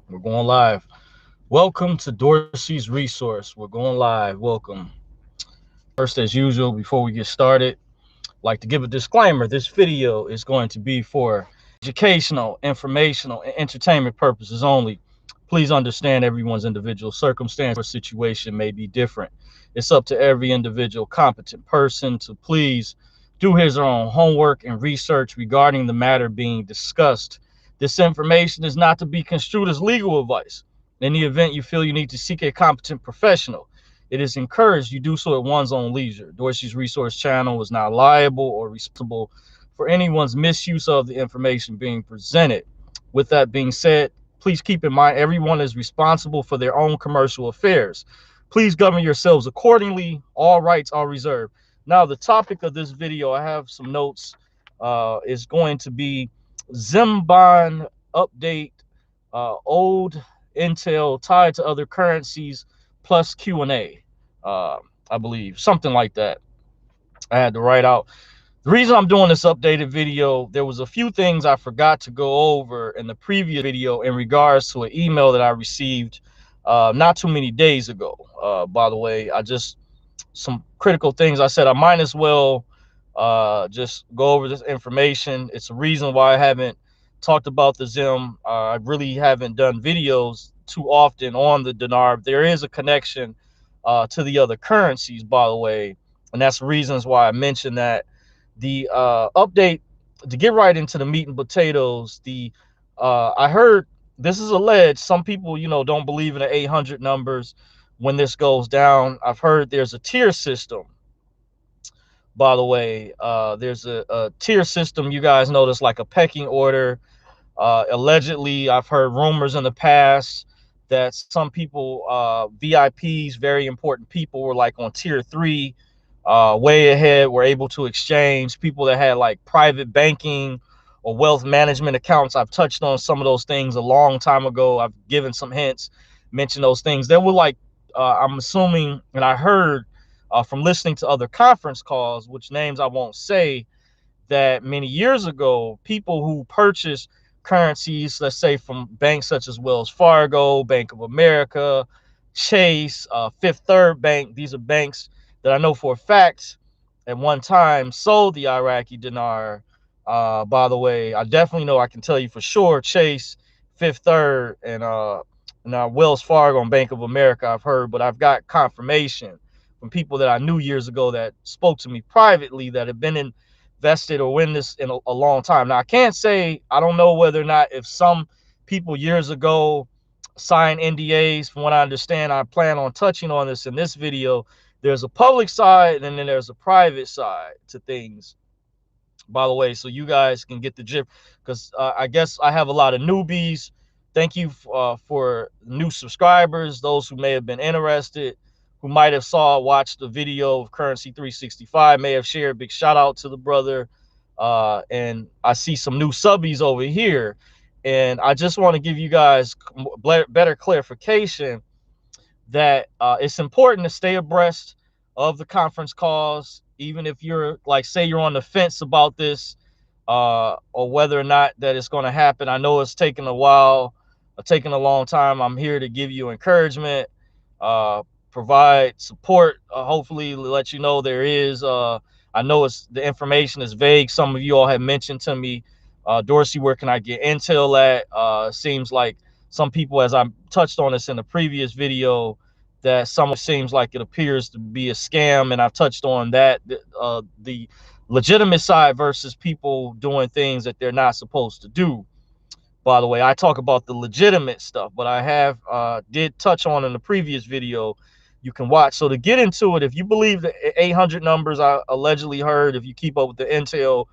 We're going live. Welcome to Dorsey's Resource. We're going live. Welcome. First, as usual, before we get started, I'd like to give a disclaimer. This video is going to be for educational, informational, and entertainment purposes only. Please understand everyone's individual circumstance or situation may be different. It's up to every individual competent person to please do his or her own homework and research regarding the matter being discussed. This information is not to be construed as legal advice. In the event you feel you need to seek a competent professional, it is encouraged you do so at one's own leisure. Dorsey's Resource Channel is not liable or responsible for anyone's misuse of the information being presented. With that being said, please keep in mind everyone is responsible for their own commercial affairs. Please govern yourselves accordingly. All rights are reserved. Now, the topic of this video, I have some notes, is going to be Zimbabwe update, old intel tied to other currencies plus Q&A, uh, I believe, something like that. I had to write out. The reason I'm doing this updated video, there was a few things I forgot to go over in the previous video in regards to an email that I received not too many days ago. By the way, some critical things I said I might as well just go over this information. It's a reason why I haven't talked about the Zim. I really haven't done videos too often on the dinar. There is a connection to the other currencies, by the way, and that's reasons why I mentioned that. The update, to get right into the meat and potatoes, the I heard, this is alleged, some people don't believe in the 800 numbers when this goes down. I've heard there's a tier system, by the way. There's a tier system, you guys know, that's like a pecking order. Allegedly, I've heard rumors in the past that some people, VIPs, very important people, were like on tier 3, way ahead, were able to exchange. People that had like private banking or wealth management accounts, I've touched on some of those things a long time ago. I've given some hints, mentioned those things. There were like, I'm assuming, and I heard from listening to other conference calls, which names I won't say, that many years ago, people who purchased currencies, let's say from banks such as Wells Fargo, Bank of America, Chase, Fifth Third Bank, these are banks that I know for a fact at one time sold the Iraqi dinar. By the way, I definitely know, I can tell you for sure, Chase, Fifth Third, and now Wells Fargo and Bank of America I've heard, but I've got confirmation from people that I knew years ago that spoke to me privately that have been invested or in this in a long time. Now, I can't say, I don't know whether or not, if some people years ago signed NDAs. From what I understand, I plan on touching on this in this video. There's a public side and then there's a private side to things, by the way, so you guys can get the gist, because I guess I have a lot of newbies. Thank you for new subscribers, those who may have been interested, who might have watched the video of Currency 365, may have shared. Big shout out to the brother. And I see some new subbies over here, and I just want to give you guys better clarification that it's important to stay abreast of the conference calls, even if you're like, say you're on the fence about this, or whether or not that it's going to happen. I know it's taken a while, taken a long time. I'm here to give you encouragement, provide support, hopefully let you know there is, I know the information is vague. Some of you all have mentioned to me, Dorsey, where can I get intel at? Seems like some people, as I touched on this in the previous video, that some seems like it appears to be a scam, and I've touched on that, the legitimate side versus people doing things that they're not supposed to do. By the way, I talk about the legitimate stuff, but I have did touch on in the previous video, you can watch. So to get into it, if you believe the 800 numbers I allegedly heard, if you keep up with the intel,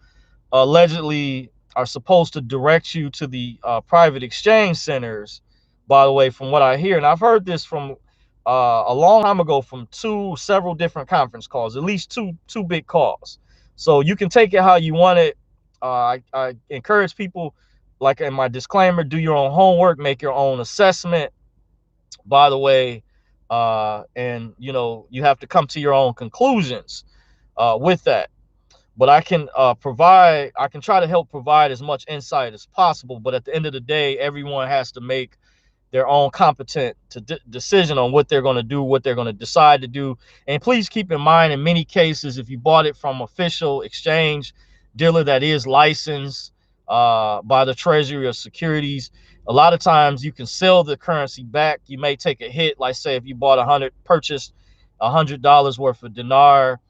allegedly are supposed to direct you to the private exchange centers, by the way, from what I hear. And I've heard this from a long time ago from several different conference calls, at least two big calls. So you can take it how you want it. I encourage people, like in my disclaimer, do your own homework, make your own assessment, by the way, and you have to come to your own conclusions with that. But I can I can try to help provide as much insight as possible. But at the end of the day, everyone has to make their own competent decision on what they're going to do, what they're going to decide to do. And please keep in mind, in many cases, if you bought it from official exchange dealer that is licensed by the Treasury or Securities, a lot of times you can sell the currency back. You may take a hit, like say if you bought purchased $100 worth of dinar,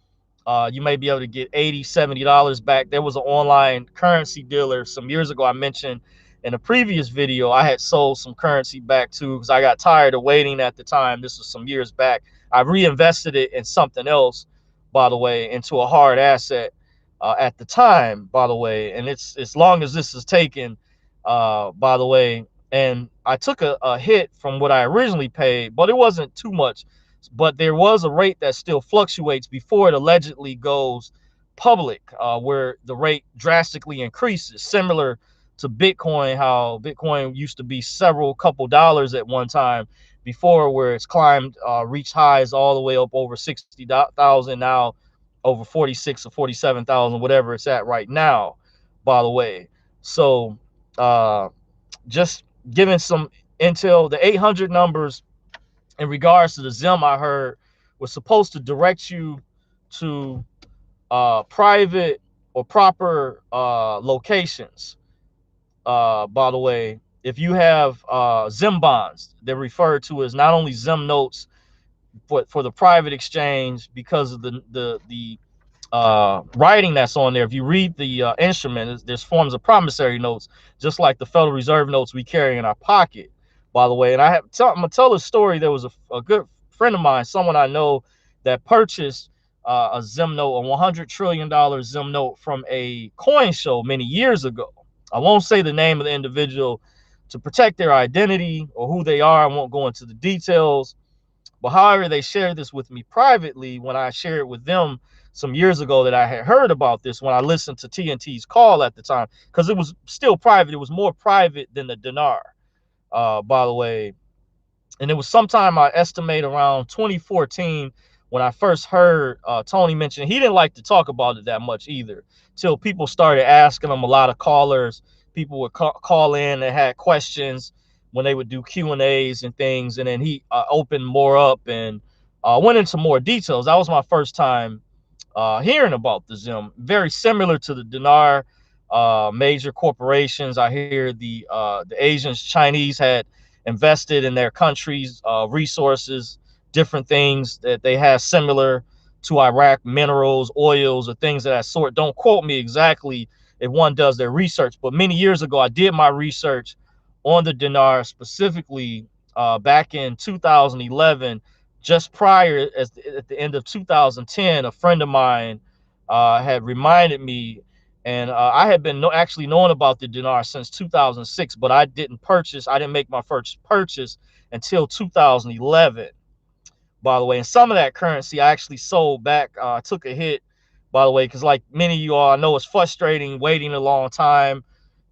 you may be able to get $80, $70 back. There was an online currency dealer some years ago I mentioned in a previous video. I had sold some currency back to because I got tired of waiting at the time. This was some years back. I reinvested it in something else, by the way, into a hard asset at the time, by the way. And it's as long as this is taken, by the way. And I took a hit from what I originally paid, but it wasn't too much. But there was a rate that still fluctuates before it allegedly goes public, where the rate drastically increases, similar to Bitcoin, how Bitcoin used to be several couple dollars at one time before, where it's climbed, reached highs all the way up over 60,000, now over 46 or 47,000, whatever it's at right now, by the way. So just giving some intel, the 800 numbers in regards to the Zim I heard was supposed to direct you to private or proper locations. By the way, if you have Zim bonds, they're referred to as not only Zim notes for the private exchange because of the writing that's on there. If you read the instrument, there's forms of promissory notes, just like the Federal Reserve notes we carry in our pocket, by the way. And I'm gonna tell a story. There was a good friend of mine, someone I know, that purchased a Zim note, a $100 trillion Zim note from a coin show many years ago. I won't say the name of the individual to protect their identity or who they are. I won't go into the details. But however, they shared this with me privately when I shared with them some years ago that I had heard about this when I listened to TNT's call at the time, because it was still private. It was more private than the dinar, by the way. And it was sometime, I estimate, around 2014 when I first heard Tony mention. He didn't like to talk about it that much either, till people started asking him. A lot of callers, people would call in and had questions when they would do Q&As and things, and then he opened more up and went into more details. That was my first time hearing about the Zim. Very similar to the dinar. Major corporations, I hear the Asians, Chinese had invested in their country's resources, different things that they have similar to Iraq, minerals, oils, or things of that sort. Don't quote me exactly if one does their research, but many years ago I did my research on the dinar, specifically back in 2011, just prior, at the end of 2010. A friend of mine had reminded me, and I had been actually knowing about the dinar since 2006, but I didn't make my first purchase until 2011, by the way. And some of that currency I actually sold back. I took a hit, by the way, because like many of you all, I know it's frustrating waiting a long time,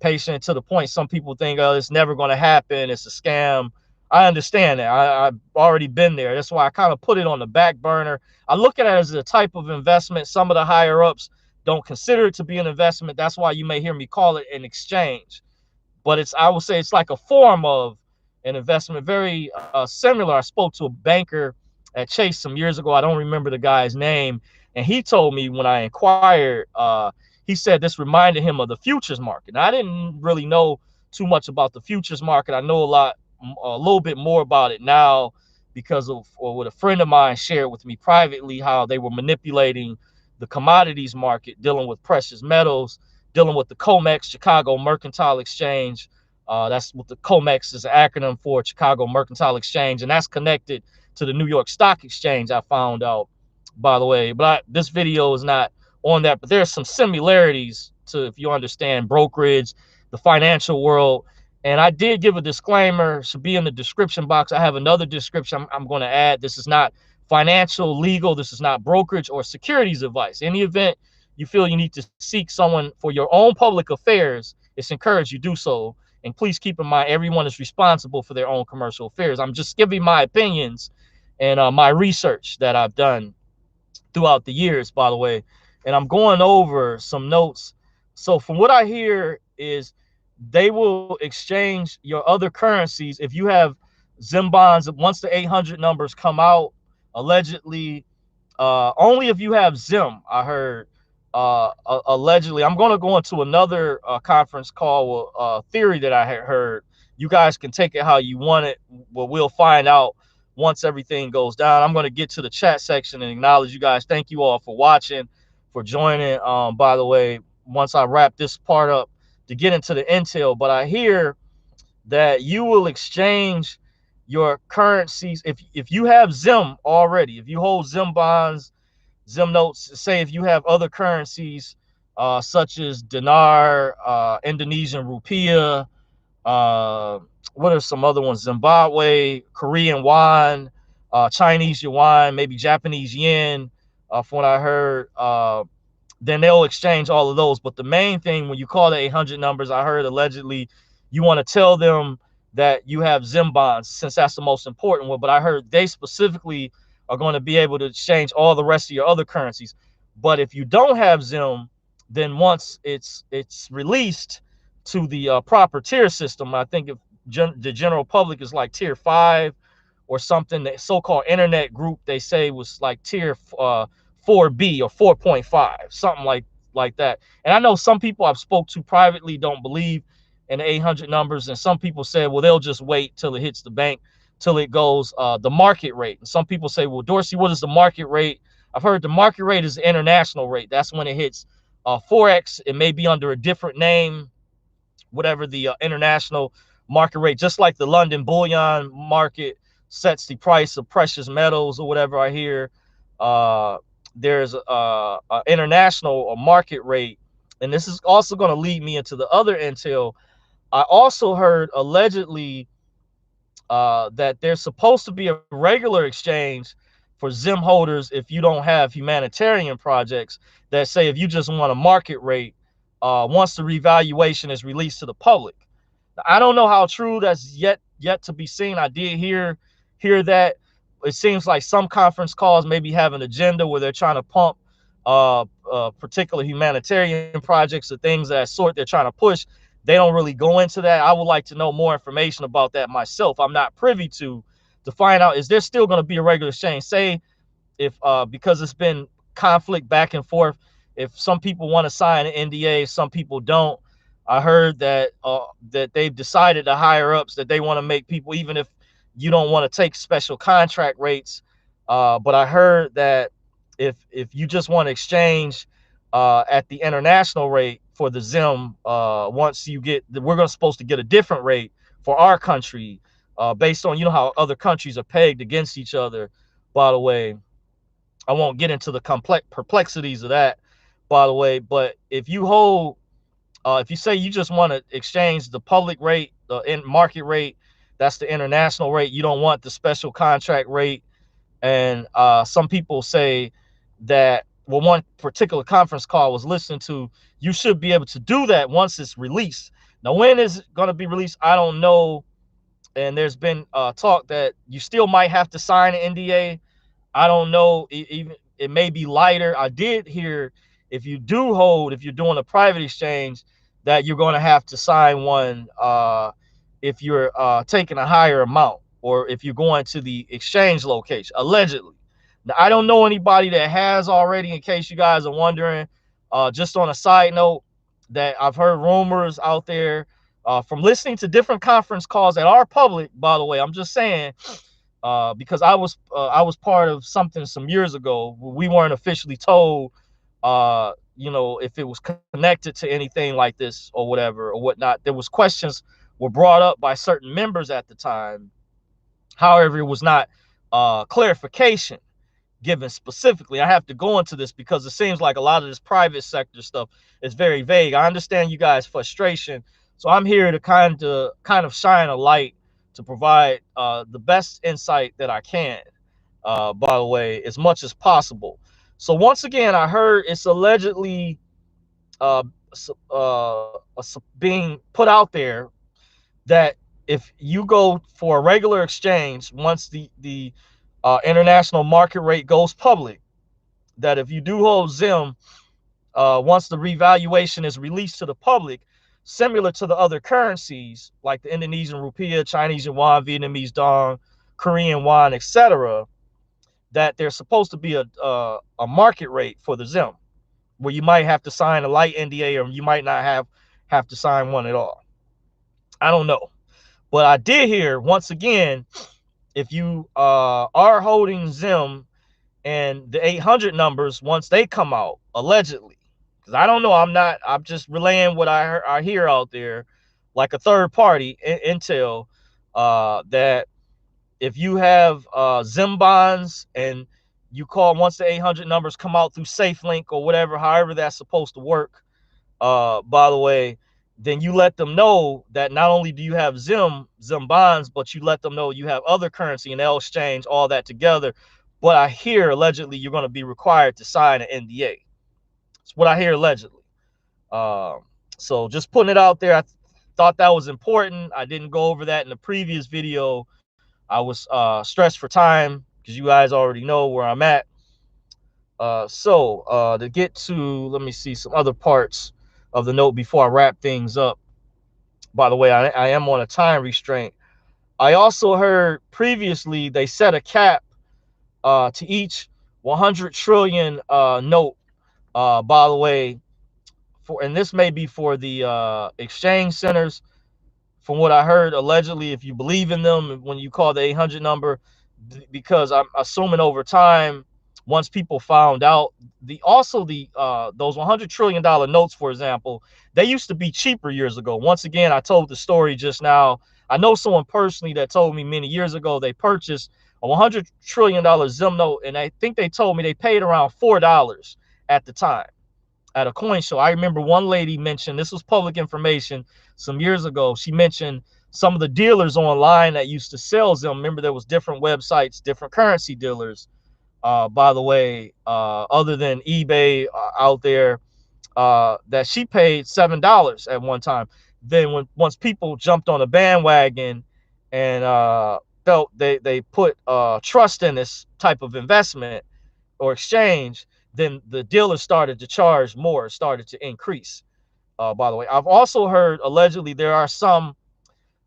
patient to the point some people think, oh, it's never going to happen, it's a scam. I understand that. I've already been there. That's why I kind of put it on the back burner. I look at it as a type of investment. Some of the higher ups don't consider it to be an investment. That's why you may hear me call it an exchange. But I would say it's like a form of an investment, very similar. I spoke to a banker at Chase some years ago. I don't remember the guy's name. And he told me when I inquired, he said this reminded him of the futures market. Now, I didn't really know too much about the futures market. I know a little bit more about it now because of what a friend of mine shared with me privately, how they were manipulating the commodities market, dealing with precious metals, dealing with the COMEX, Chicago Mercantile Exchange. That's what the COMEX is an acronym for, Chicago Mercantile Exchange, and that's connected to the New York Stock Exchange, I found out, by the way. But this video is not on that, but there's some similarities to, if you understand, brokerage, the financial world. And I did give a disclaimer, should be in the description box. I have another description I'm going to add. This is not financial, legal. This is not brokerage or securities advice. In the event you feel you need to seek someone for your own public affairs, it's encouraged you do so. And please keep in mind, everyone is responsible for their own commercial affairs. I'm just giving my opinions and my research that I've done throughout the years, by the way. And I'm going over some notes. So from what I hear is they will exchange your other currencies. If you have Zim bonds, once the 800 numbers come out, allegedly, only if you have Zim, I heard, allegedly. I'm going to go into another conference call theory that I had heard. You guys can take it how you want it. Well, we'll find out once everything goes down. I'm going to get to the chat section and acknowledge you guys. Thank you all for watching, for joining. By the way, once I wrap this part up to get into the intel, but I hear that you will exchange your currencies if you have Zim already, if you hold Zim bonds, Zim notes, say if you have other currencies such as dinar, Indonesian rupiah, uh, what are some other ones? Zimbabwe, Korean won, Chinese yuan, maybe Japanese yen, from what I heard. Then they'll exchange all of those. But the main thing when you call the 800 numbers, I heard allegedly you want to tell them that you have Zim bonds, since that's the most important one. But I heard they specifically are going to be able to exchange all the rest of your other currencies. But if you don't have Zim, then once it's released to the proper tier system, I think if the general public is like tier 5 or something, the so-called internet group they say was like tier 4B or 4.5, something like that. And I know some people I've spoke to privately don't believe in the 800 numbers, and some people say, well, they'll just wait till it hits the bank, till it goes the market rate. And some people say, well, Dorsey, what is the market rate? I've heard the market rate is the international rate. That's when it hits forex. It may be under a different name, whatever the international market rate, just like the London bullion market sets the price of precious metals or whatever. I hear there's a international market rate, and this is also going to lead me into the other intel. I also heard allegedly that there's supposed to be a regular exchange for Zim holders if you don't have humanitarian projects, that say if you just want a market rate once the revaluation is released to the public. I don't know how true that's yet to be seen. I did hear that. It seems like some conference calls maybe have an agenda where they're trying to pump particular humanitarian projects or things of that sort they're trying to push. They don't really go into that. I would like to know more information about that myself. I'm not privy to find out, is there still going to be a regular exchange? Say if because it's been conflict back and forth, if some people want to sign an NDA, some people don't. I heard that that they've decided, the higher ups, that they want to make people, even if you don't want to take special contract rates, but I heard that if you just want to exchange at the international rate for the Zim, once you get, we're going supposed to get a different rate for our country, based on, you know, how other countries are pegged against each other. By the way, I won't get into the complex perplexities of that, by the way. But if you hold, if you say you just want to exchange the public rate, the market rate, that's the international rate. You don't want the special contract rate. And some people say that, well, one particular conference call I was listening to, you should be able to do that once it's released. Now, when is it going to be released? I don't know. And there's been talk that you still might have to sign an NDA. I don't know. Even it may be lighter. I did hear if you do hold, if you're doing a private exchange, that you're going to have to sign one if you're taking a higher amount, or if you're going to the exchange location, allegedly. Now, I don't know anybody that has already, in case you guys are wondering. Just on a side note, that I've heard rumors out there from listening to different conference calls that are public, by the way. I'm just saying, because I was part of something some years ago. We weren't officially told, you know, if it was connected to anything like this or whatever or whatnot. There was questions were brought up by certain members at the time. However, it was not clarification given specifically. I have to go into this because it seems like a lot of this private sector stuff is very vague. I understand you guys' frustration, so I'm here to kind of shine a light to provide the best insight that I can, by the way, as much as possible. So once again, I heard it's allegedly uh, being put out there that if you go for a regular exchange, once the international market rate goes public, that if you do hold Zim, once the revaluation is released to the public, similar to the other currencies like the Indonesian rupiah, Chinese yuan, Vietnamese dong, Korean won, etc., that there's supposed to be a market rate for the ZIM, where you might have to sign a light NDA or you might not have to sign one at all. I don't know. But I did hear, once again, if you are holding ZIM and the 800 numbers, once they come out, allegedly, because I don't know, I'm just relaying what I hear out there, like a third party intel, that if you have ZIM bonds and you call, once the 800 numbers come out through SafeLink or whatever, however that's supposed to work, by the way, then you let them know that not only do you have ZIM bonds, but you let them know you have other currency and they'll exchange all that together. But I hear allegedly you're going to be required to sign an NDA. That's what I hear allegedly. Um, so just putting it out there. I thought that was important. I didn't go over that in the previous video. I was stressed for time because you guys already know where I'm at. To get to, let me see some other parts of the note before I wrap things up. By the way, I am on a time restraint. I also heard previously they set a cap to each 100 trillion note. By the way, and this may be for the exchange centers. From what I heard, allegedly, if you believe in them, when you call the 800 number, because I'm assuming over time, once people found out, the those $100 trillion notes, for example, they used to be cheaper years ago. Once again, I told the story just now. I know someone personally that told me many years ago they purchased a $100 trillion ZIM note, and I think they told me they paid around $4 at the time at a coin show. I remember one lady mentioned, this was public information some years ago. She mentioned some of the dealers online that used to sell them. Remember, there was different websites, different currency dealers. By the way, other than eBay out there, that she paid $7 at one time. Then once people jumped on a bandwagon and felt they put trust in this type of investment or exchange, then the dealer started to charge more, started to increase. By the way, I've also heard allegedly there are some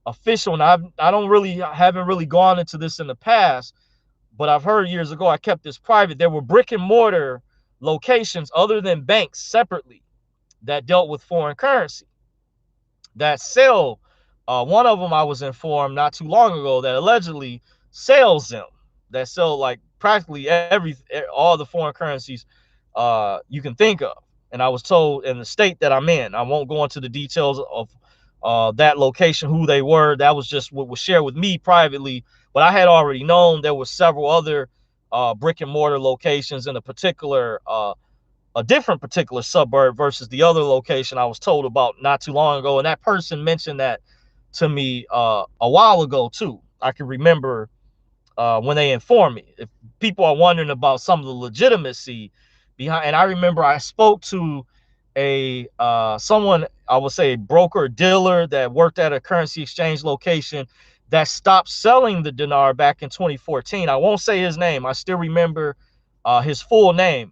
official, and haven't really gone into this in the past, but I've heard years ago, I kept this private, there were brick and mortar locations other than banks separately that dealt with foreign currency that sell. One of them I was informed not too long ago that allegedly sells them, that sell like practically all the foreign currencies you can think of. And I was told in the state that I'm in, I won't go into the details of that location, who they were. That was just what was shared with me privately. But I had already known there were several other brick and mortar locations in a different particular suburb versus the other location I was told about not too long ago. And that person mentioned that to me a while ago too. I can remember when they informed me. If people are wondering about some of the legitimacy behind, and I remember I spoke to a someone, I would say a broker dealer that worked at a currency exchange location that stopped selling the dinar back in 2014. I won't say his name. I still remember his full name,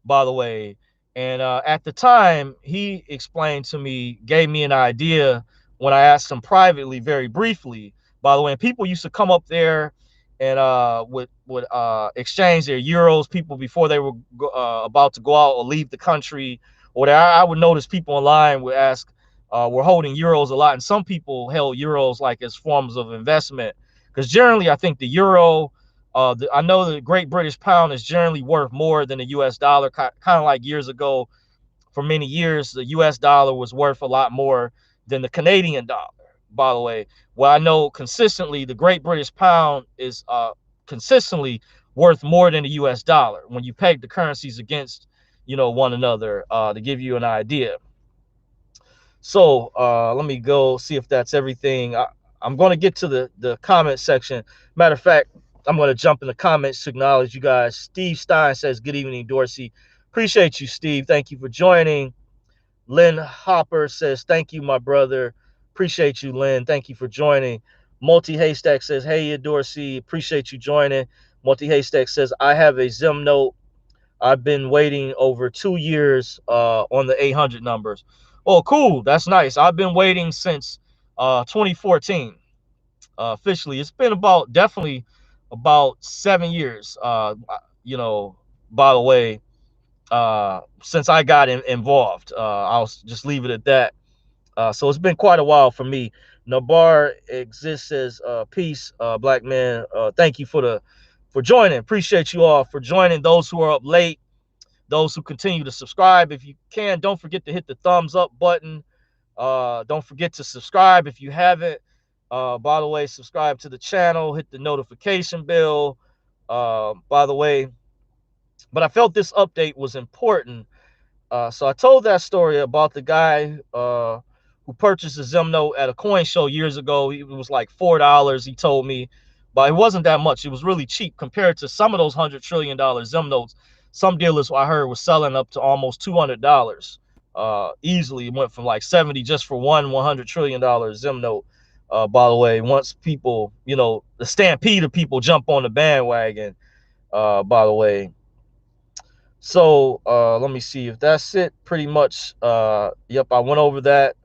by the way. And at the time, he explained to me, gave me an idea when I asked him privately, very briefly, by the way. And people used to come up there and would exchange their euros. People before they were about to go out or leave the country, or whatever. I would notice people online would ask, we're holding euros a lot, and some people held euros like as forms of investment, because generally I think the euro, I know the Great British Pound is generally worth more than the U.S. dollar. Kind of like years ago, for many years, the U.S. dollar was worth a lot more than the Canadian dollar. By the way, well, I know consistently the Great British Pound is consistently worth more than the U.S. dollar when you peg the currencies against, one another, to give you an idea. So let me go see if that's everything. I'm going to get to the comment section. Matter of fact, I'm going to jump in the comments to acknowledge you guys. Steve Stein says, good evening, Dorsey. Appreciate you, Steve. Thank you for joining. Lynn Hopper says, thank you, my brother. Appreciate you, Lynn. Thank you for joining. Multi Haystack says, hey, Dorsey. Appreciate you joining. Multi Haystack says, I have a Zim note. I've been waiting over 2 years on the 800 numbers. Oh, cool. That's nice. I've been waiting since 2014. Officially, it's been about definitely about 7 years. You know, by the way, since I got involved, I'll just leave it at that. So it's been quite a while for me. Nabar exists as peace, black man. Thank you for joining. Appreciate you all for joining. Those who are up late, those who continue to subscribe. If you can, don't forget to hit the thumbs up button. Don't forget to subscribe if you haven't. By the way, subscribe to the channel, hit the notification bell. By the way, but I felt this update was important. So I told that story about the guy who purchased a Zim note at a coin show years ago. It was like $4, he told me, but it wasn't that much. It was really cheap compared to some of those $100 trillion Zim notes. Some dealers I heard were selling up to almost $200. Easily, it went from like 70 just for one $100 trillion Zim note. By the way, once people, you know, the stampede of people jump on the bandwagon. By the way, so let me see if that's it. Pretty much, yep, I went over that.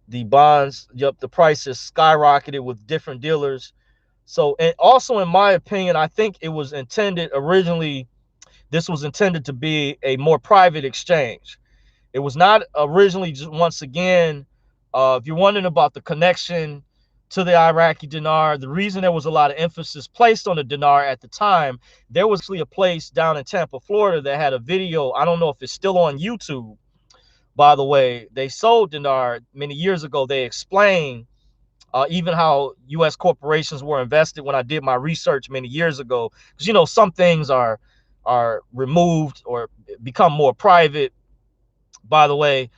The bonds, yep, the prices skyrocketed with different dealers. So, and also in my opinion, I think it was intended originally, this was intended to be a more private exchange. It was not originally, just once again, if you're wondering about the connection to the Iraqi dinar, the reason there was a lot of emphasis placed on the dinar at the time, there was actually a place down in Tampa, Florida that had a video. I don't know if it's still on YouTube, by the way. They sold dinar many years ago. They explained even how U.S. corporations were invested when I did my research many years ago. Because, you know, some things are removed or become more private. By the way,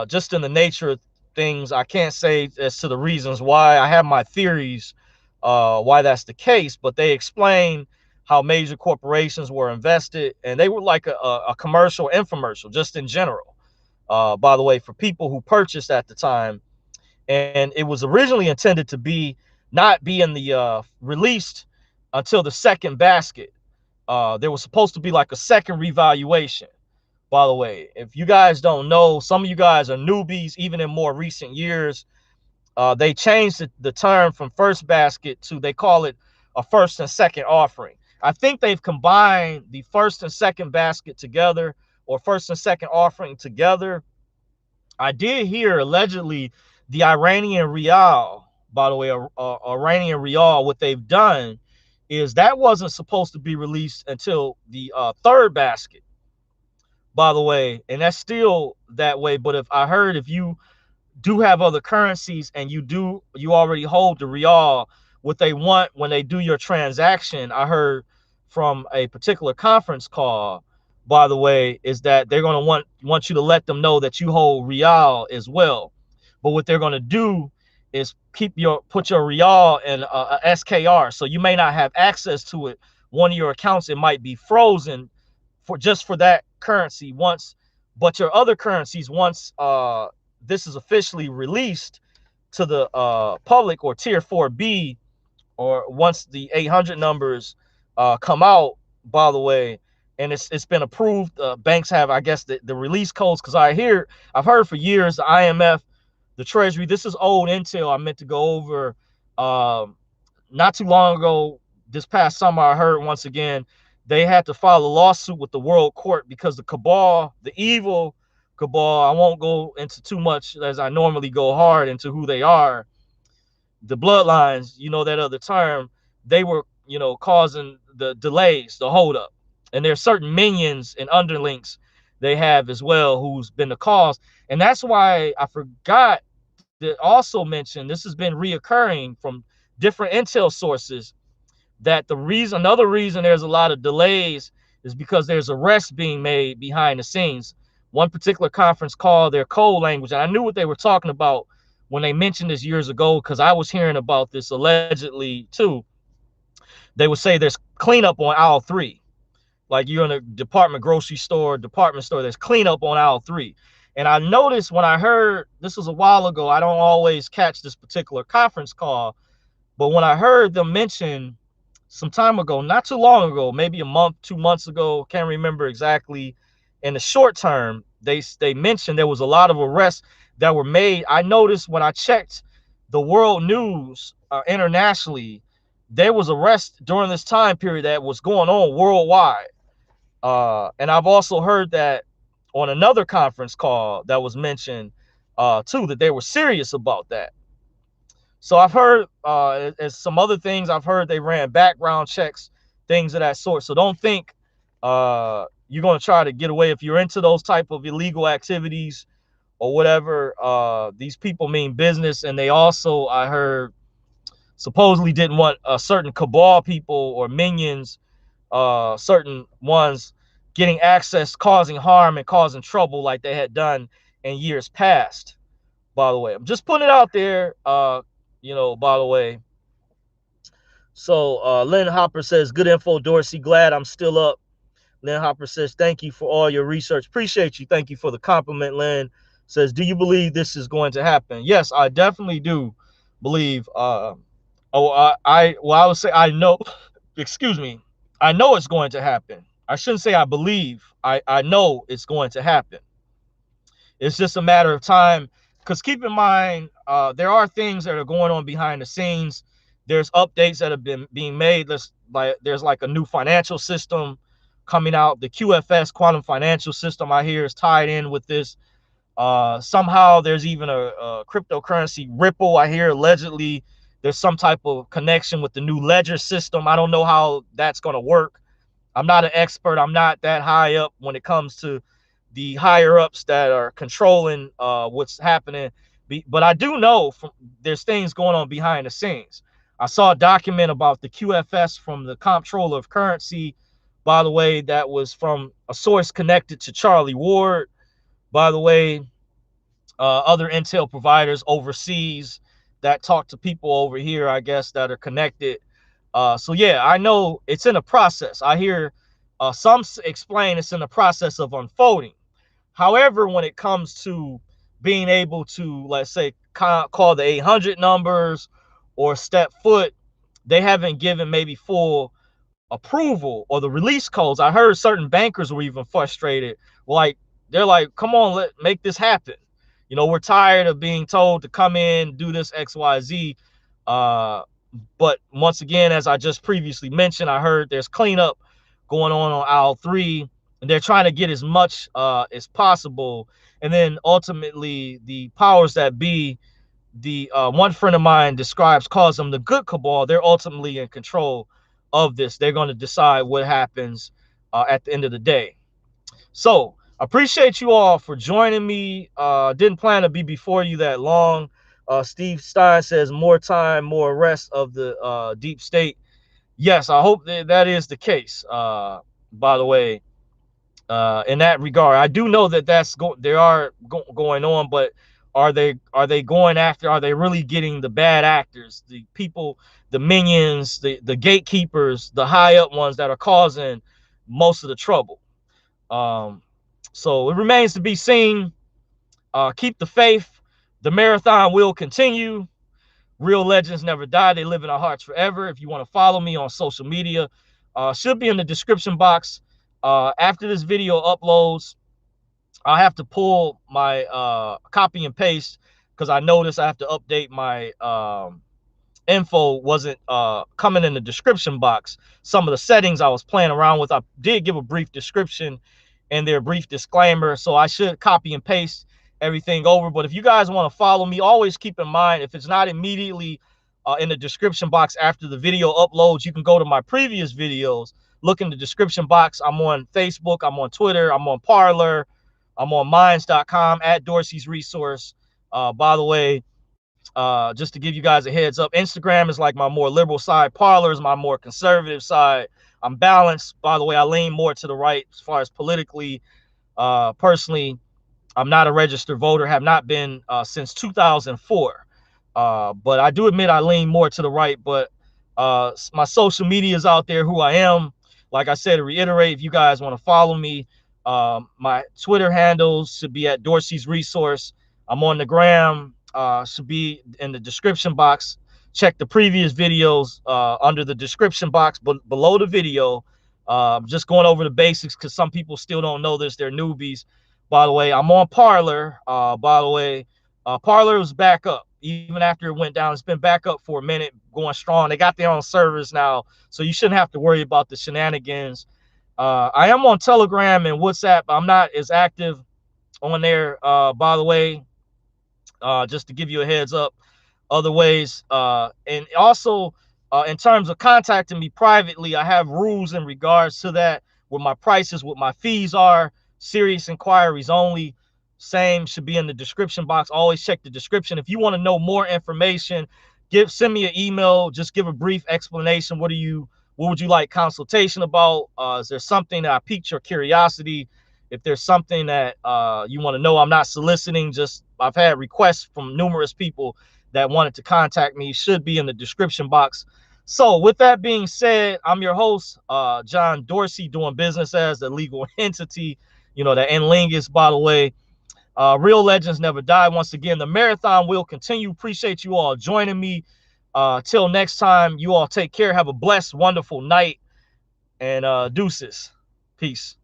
just in the nature of things, I can't say as to the reasons why. I have my theories why that's the case, but they explain how major corporations were invested, and they were like a commercial infomercial just in general. By the way, for people who purchased at the time, and it was originally intended to be not be in the released until the second basket. There was supposed to be like a second revaluation. By the way, if you guys don't know, some of you guys are newbies, even in more recent years. They changed the term from first basket to, they call it a first and second offering. I think they've combined the first and second basket together, or first and second offering together. I did hear allegedly the Iranian Rial, by the way, Iranian Rial, what they've done is that wasn't supposed to be released until the third basket, by the way, and that's still that way. But if I heard, if you do have other currencies and you already hold the real, what they want when they do your transaction, I heard from a particular conference call, by the way, is that they're going to want you to let them know that you hold real as well. But what they're going to do is put your real in a SKR, so you may not have access to it. One of your accounts, it might be frozen for just for that currency once, but your other currencies, once this is officially released to the public, or tier 4B, or once the 800 numbers come out, by the way, and it's been approved. Banks have, I guess, the release codes, because I've heard for years the IMF, the Treasury, this is old intel I meant to go over. Not too long ago, this past summer, I heard once again they had to file a lawsuit with the World Court because the cabal, the evil cabal, I won't go into too much as I normally go hard into who they are, the bloodlines, you know, that other term, they were, you know, causing the delays, the holdup. And there's certain minions and underlinks they have as well who's been the cause. And that's why I forgot to also mention, this has been reoccurring from different intel sources, that another reason there's a lot of delays is because there's arrests being made behind the scenes. One particular conference called their code language, and I knew what they were talking about when they mentioned this years ago, because I was hearing about this allegedly too. They would say there's cleanup on aisle 3. Like you're in a grocery store, department store, there's cleanup on aisle 3. And I noticed when I heard, this was a while ago, I don't always catch this particular conference call, but when I heard them mention some time ago, not too long ago, maybe a month, 2 months ago, can't remember exactly, in the short term, they mentioned there was a lot of arrests that were made. I noticed when I checked the world news internationally, there was arrests during this time period that was going on worldwide. And I've also heard that on another conference call that was mentioned too, that they were serious about that. So I've heard as some other things I've heard they ran background checks, things of that sort. So don't think you're going to try to get away if you're into those type of illegal activities or whatever. These people mean business, and they also, I heard, supposedly didn't want certain cabal people or minions, certain ones, getting access, causing harm and causing trouble like they had done in years past. By the way, I'm just putting it out there. By the way. So Lynn Hopper says, good info, Dorsey. Glad I'm still up. Lynn Hopper says, thank you for all your research. Appreciate you. Thank you for the compliment. Lynn says, do you believe this is going to happen? Yes, I definitely do believe. I would say I know, excuse me. I know it's going to happen. I shouldn't say I believe. I know it's going to happen. It's just a matter of time. Because keep in mind, there are things that are going on behind the scenes. There's updates that have been being made. There's like a new financial system coming out. The QFS, quantum financial system, I hear is tied in with this. Somehow there's even a cryptocurrency Ripple. I hear allegedly there's some type of connection with the new ledger system. I don't know how that's going to work. I'm not an expert. I'm not that high up when it comes to the higher ups that are controlling what's happening. But I do know there's things going on behind the scenes. I saw a document about the QFS from the comptroller of currency, by the way, that was from a source connected to Charlie Ward. By the way, other intel providers overseas that talk to people over here, I guess, that are connected. So yeah, I know it's in a process. I hear some explain it's in the process of unfolding. However, when it comes to being able to, let's say, call the 800 numbers or step foot, they haven't given maybe full approval or the release codes. I heard certain bankers were even frustrated. Like, they're like, come on, make this happen. We're tired of being told to come in, do this XYZ. But once again, as I just previously mentioned, I heard there's cleanup going on aisle 3, and they're trying to get as much as possible. And then ultimately the powers that be, the one friend of mine calls them the good cabal. They're ultimately in control of this. They're going to decide what happens at the end of the day. So appreciate you all for joining me. Didn't plan to be before you that long. Steve Stein says more time, more arrest of the deep state. Yes, I hope that is the case. By the way, in that regard, I do know that they are going on, but are they going after? Are they really getting the bad actors, the people, the minions, the gatekeepers, the high up ones that are causing most of the trouble? So it remains to be seen. Keep the faith. The marathon will continue. Real legends never die. They live in our hearts forever. If you want to follow me on social media, should be in the description box. After this video uploads, I'll have to pull my copy and paste because I noticed I have to update my info wasn't coming in the description box. Some of the settings I was playing around with, I did give a brief description and their brief disclaimer, so I should copy and paste everything over. But if you guys want to follow me, always keep in mind, if it's not immediately in the description box after the video uploads, you can go to my previous videos, look in the description box. I'm on Facebook, I'm on Twitter, I'm on Parler, I'm on minds.com, at Dorsey's Resource. By the way, just to give you guys a heads up, Instagram is like my more liberal side. Parler is my more conservative side. I'm balanced. By the way, I lean more to the right as far as politically. Personally, I'm not a registered voter, have not been since 2004. But I do admit I lean more to the right. But my social media is out there, who I am. Like I said, to reiterate, if you guys want to follow me, my Twitter handles should be at Dorsey's Resource. I'm on the gram, should be in the description box. Check the previous videos under the description box below the video. Just going over the basics because some people still don't know this. They're newbies. By the way, I'm on Parler. By the way, Parler was back up even after it went down. It's been back up for a minute, going strong. They got their own servers now, so you shouldn't have to worry about the shenanigans. I am on Telegram and WhatsApp. I'm not as active on there. By the way, just to give you a heads up, other ways. And also, in terms of contacting me privately, I have rules in regards to that, where my prices, what my fees are, serious inquiries only. Same should be in the description box. Always check the description. If you want to know more information, send me an email. Just give a brief explanation. What would you like consultation about? Is there something that piqued your curiosity? If there's something that you want to know, I'm not soliciting. Just I've had requests from numerous people that wanted to contact me. Should be in the description box. So with that being said, I'm your host, John Dorsey, doing business as a legal entity. You know, the Nlingus, by the way. Real legends never die. Once again, the marathon will continue. Appreciate you all joining me. Till next time, you all take care. Have a blessed, wonderful night. And deuces. Peace.